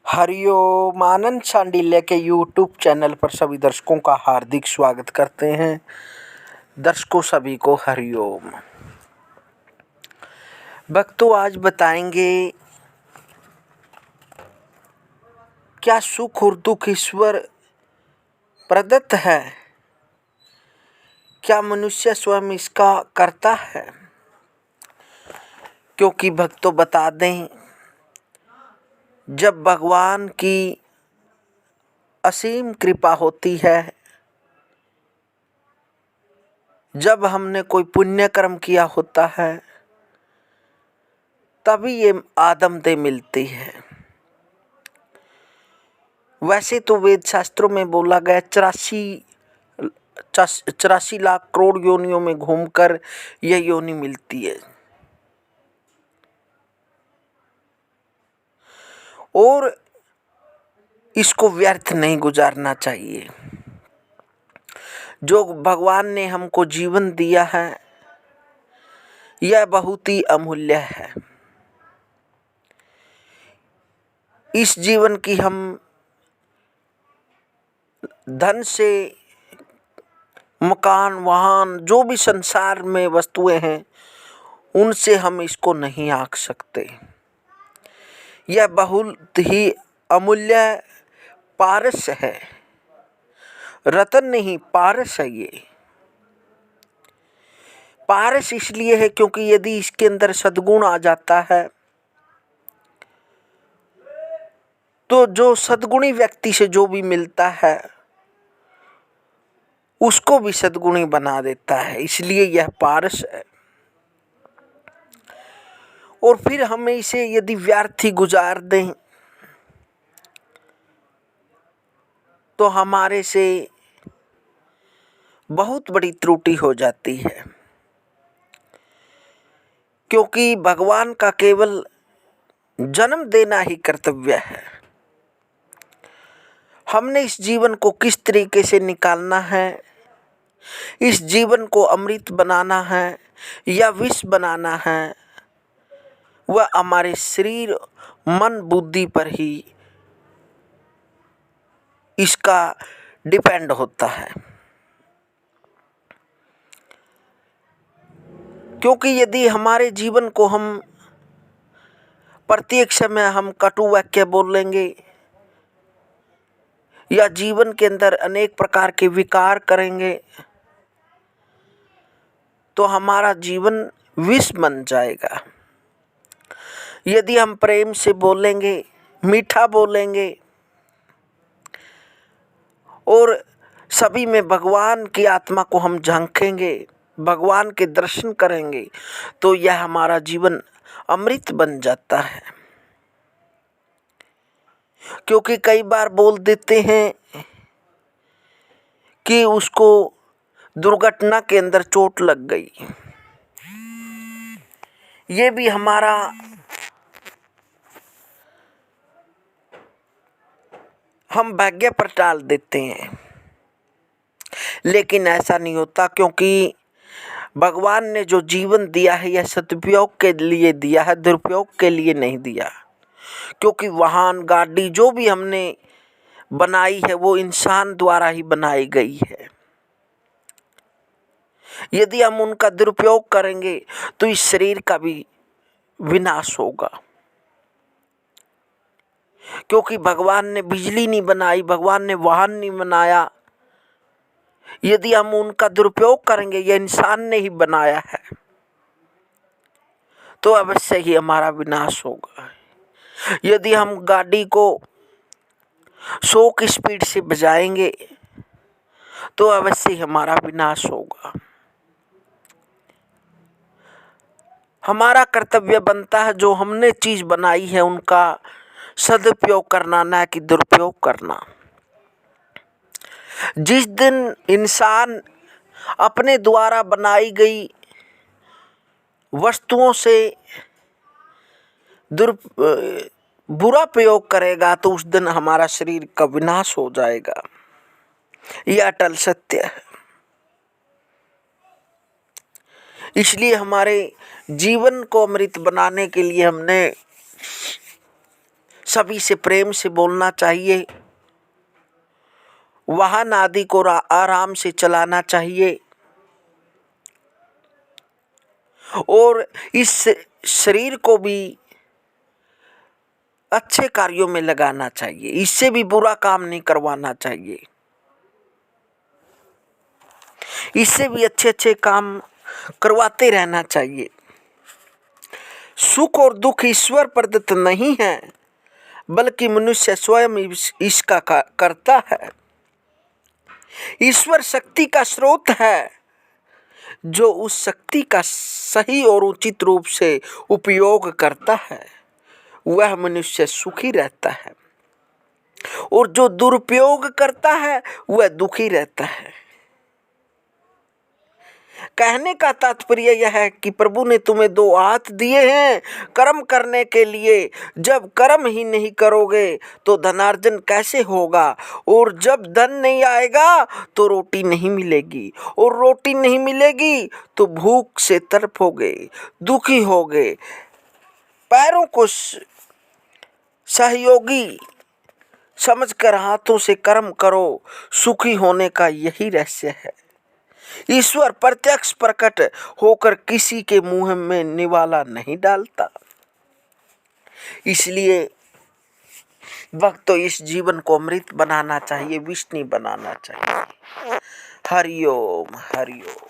हरिओम। आनंद शांडिल्य के YouTube channel पर सभी दर्शकों का हार्दिक स्वागत करते हैं। दर्शकों सभी को हरिओम। भक्तों, आज बताएंगे क्या सुख और दुख ईश्वर प्रदत्त है? क्या मनुष्य स्वयं इसका करता है? क्योंकि भक्तों बता दें, जब भगवान की असीम कृपा होती है, जब हमने कोई पुण्य कर्म किया होता है, तभी ये आदमदेह मिलती है। वैसे तो वेद शास्त्रों में बोला गया 84 लाख करोड़ योनियों में घूमकर यह योनि मिलती है। और इसको व्यर्थ नहीं गुजारना चाहिए। जो भगवान ने हमको जीवन दिया है, यह बहुत ही अमूल्य है। इस जीवन की हम धन से, मकान, वाहन, जो भी संसार में वस्तुएं हैं, उनसे हम इसको नहीं आंक सकते। यह बहुत ही अमूल्य पारस है। रतन नहीं, पारस है। ये पारस इसलिए है क्योंकि यदि इसके अंदर सद्गुण आ जाता है तो जो सद्गुणी व्यक्ति से जो भी मिलता है उसको भी सद्गुणी बना देता है। इसलिए यह पारस है। और फिर हमें इसे यदि व्यर्थ ही गुजार दें तो हमारे से बहुत बड़ी त्रुटि हो जाती है। क्योंकि भगवान का केवल जन्म देना ही कर्तव्य है। हमने इस जीवन को किस तरीके से निकालना है, इस जीवन को अमृत बनाना है या विष बनाना है, वह हमारे शरीर, मन, बुद्धि पर ही इसका डिपेंड होता है। क्योंकि यदि हमारे जीवन को हम प्रत्येक समय हम कटु वाक्य बोलेंगे या जीवन के अंदर अनेक प्रकार के विकार करेंगे तो हमारा जीवन विष बन जाएगा। यदि हम प्रेम से बोलेंगे, मीठा बोलेंगे और सभी में भगवान की आत्मा को हम झांकेंगे, भगवान के दर्शन करेंगे, तो यह हमारा जीवन अमृत बन जाता है। क्योंकि कई बार बोल देते हैं कि उसको दुर्घटना के अंदर चोट लग गई, ये भी हमारा हम भाग्य पर टाल देते हैं। लेकिन ऐसा नहीं होता, क्योंकि भगवान ने जो जीवन दिया है यह सदुपयोग के लिए दिया है, दुरुपयोग के लिए नहीं दिया। क्योंकि वाहन, गाड़ी जो भी हमने बनाई है वो इंसान द्वारा ही बनाई गई है। यदि हम उनका दुरुपयोग करेंगे तो इस शरीर का भी विनाश होगा। क्योंकि भगवान ने बिजली नहीं बनाई, भगवान ने वाहन नहीं बनाया। यदि हम उनका दुरुपयोग करेंगे, यह इंसान ने ही बनाया है, तो अवश्य ही हमारा विनाश होगा। यदि हम गाड़ी को 100 की स्पीड से बजाएंगे तो अवश्य ही हमारा विनाश होगा। हमारा कर्तव्य बनता है जो हमने चीज बनाई है उनका सदुपयोग करना, न कि दुरुपयोग करना। जिस दिन इंसान अपने द्वारा बनाई गई वस्तुओं से बुरा प्रयोग करेगा तो उस दिन हमारा शरीर का विनाश हो जाएगा। यह अटल सत्य है। इसलिए हमारे जीवन को अमृत बनाने के लिए हमने सभी से प्रेम से बोलना चाहिए, वाहन आदि को आराम से चलाना चाहिए और इस शरीर को भी अच्छे कार्यों में लगाना चाहिए। इससे भी बुरा काम नहीं करवाना चाहिए, इससे भी अच्छे अच्छे काम करवाते रहना चाहिए। सुख और दुख ईश्वर प्रदत्त नहीं है, बल्कि मनुष्य स्वयं इसका करता है। ईश्वर शक्ति का स्रोत है, जो उस शक्ति का सही और उचित रूप से उपयोग करता है वह मनुष्य सुखी रहता है, और जो दुरुपयोग करता है वह दुखी रहता है। कहने का तात्पर्य यह है कि प्रभु ने तुम्हें दो हाथ दिए हैं कर्म करने के लिए। जब कर्म ही नहीं करोगे तो धनार्जन कैसे होगा, और जब धन नहीं आएगा तो रोटी नहीं मिलेगी, और रोटी नहीं मिलेगी तो भूख से तड़पोगे, दुखी होगे। पैरों को सहयोगी समझकर हाथों से कर्म करो, सुखी होने का यही रहस्य है। ईश्वर प्रत्यक्ष प्रकट होकर किसी के मुंह में निवाला नहीं डालता, इसलिए वक्त तो इस जीवन को अमृत बनाना चाहिए, विष नहीं बनाना चाहिए। हरिओम हरिओम।